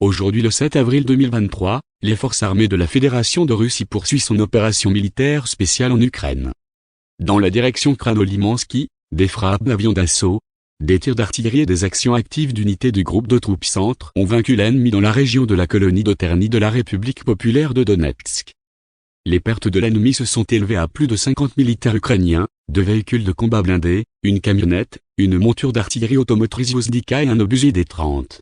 Aujourd'hui le 7 avril 2023, les forces armées de la Fédération de Russie poursuivent son opération militaire spéciale en Ukraine. Dans la direction Krasnolimansky, des frappes d'avions d'assaut, des tirs d'artillerie et des actions actives d'unités du groupe de troupes centre ont vaincu l'ennemi dans la région de la colonie d'Oterny de la République populaire de Donetsk. Les pertes de l'ennemi se sont élevées à plus de 50 militaires ukrainiens, 2 véhicules de combat blindés, une camionnette, une monture d'artillerie automotrice Vozdika et un obusier D-30.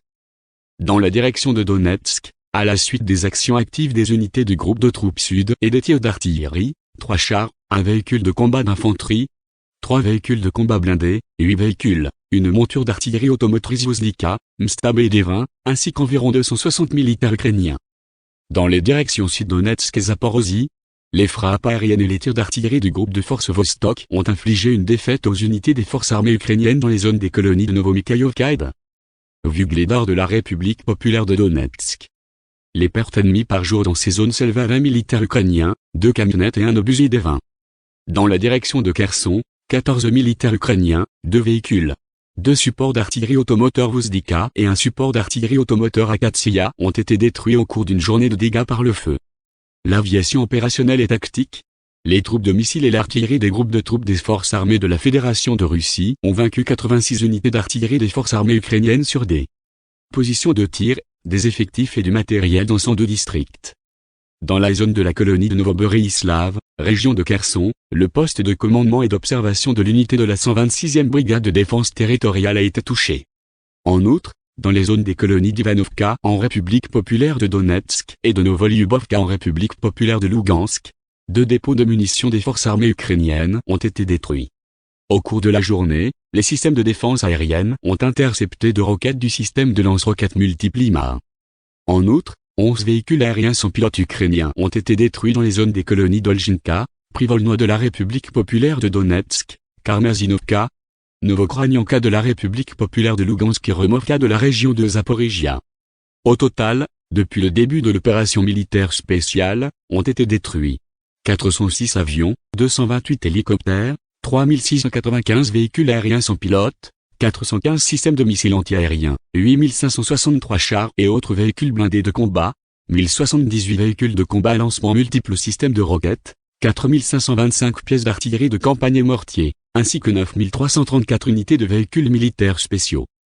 Dans la direction de Donetsk, à la suite des actions actives des unités du groupe de troupes sud et des tirs d'artillerie, 3 chars, un véhicule de combat d'infanterie, 3 véhicules de combat blindés, 8 véhicules, une monture d'artillerie automotrice Vozdika, Mstab et D-20, ainsi qu'environ 260 militaires ukrainiens. Dans les directions Sud-Donetsk et Zaporozhye, les frappes aériennes et les tirs d'artillerie du groupe de forces Vostok ont infligé une défaite aux unités des forces armées ukrainiennes dans les zones des colonies de Novomikhaïlovka et de Vuhledar de la République populaire de Donetsk. Les pertes ennemies par jour dans ces zones s'élèvent à 20 militaires ukrainiens, 2 camionnettes et un obusier D-20. Dans la direction de Kherson, 14 militaires ukrainiens, 2 véhicules, 2 supports d'artillerie automoteur Vozdika et un support d'artillerie automoteur Akatsiya ont été détruits au cours d'une journée de dégâts par le feu. L'aviation opérationnelle et tactique, les troupes de missiles et l'artillerie des groupes de troupes des forces armées de la Fédération de Russie ont vaincu 86 unités d'artillerie des forces armées ukrainiennes sur des positions de tir, des effectifs et du matériel dans 102 districts. Dans la zone de la colonie de Novoborislav, région de Kherson, le poste de commandement et d'observation de l'unité de la 126e brigade de défense territoriale a été touché. En outre, dans les zones des colonies d'Ivanovka en République populaire de Donetsk et de Novolyubovka en République populaire de Lugansk, 2 dépôts de munitions des forces armées ukrainiennes ont été détruits. Au cours de la journée, les systèmes de défense aérienne ont intercepté 2 roquettes du système de lance-roquettes multiple IMA. En outre, 11 véhicules aériens sans pilote ukrainiens ont été détruits dans les zones des colonies d'Olginka, Privolnoye de la République populaire de Donetsk, Karmazinovka, Novokranyanka de la République populaire de Lugansk et Removka de la région de Zaporizhia. Au total, depuis le début de l'opération militaire spéciale, ont été détruits 406 avions, 228 hélicoptères, 3695 véhicules aériens sans pilote, 415 systèmes de missiles antiaériens, 8563 chars et autres véhicules blindés de combat, 1078 véhicules de combat à lancement multiples systèmes de roquettes, 4525 pièces d'artillerie de campagne et mortiers, ainsi que 9334 unités de véhicules militaires spéciaux.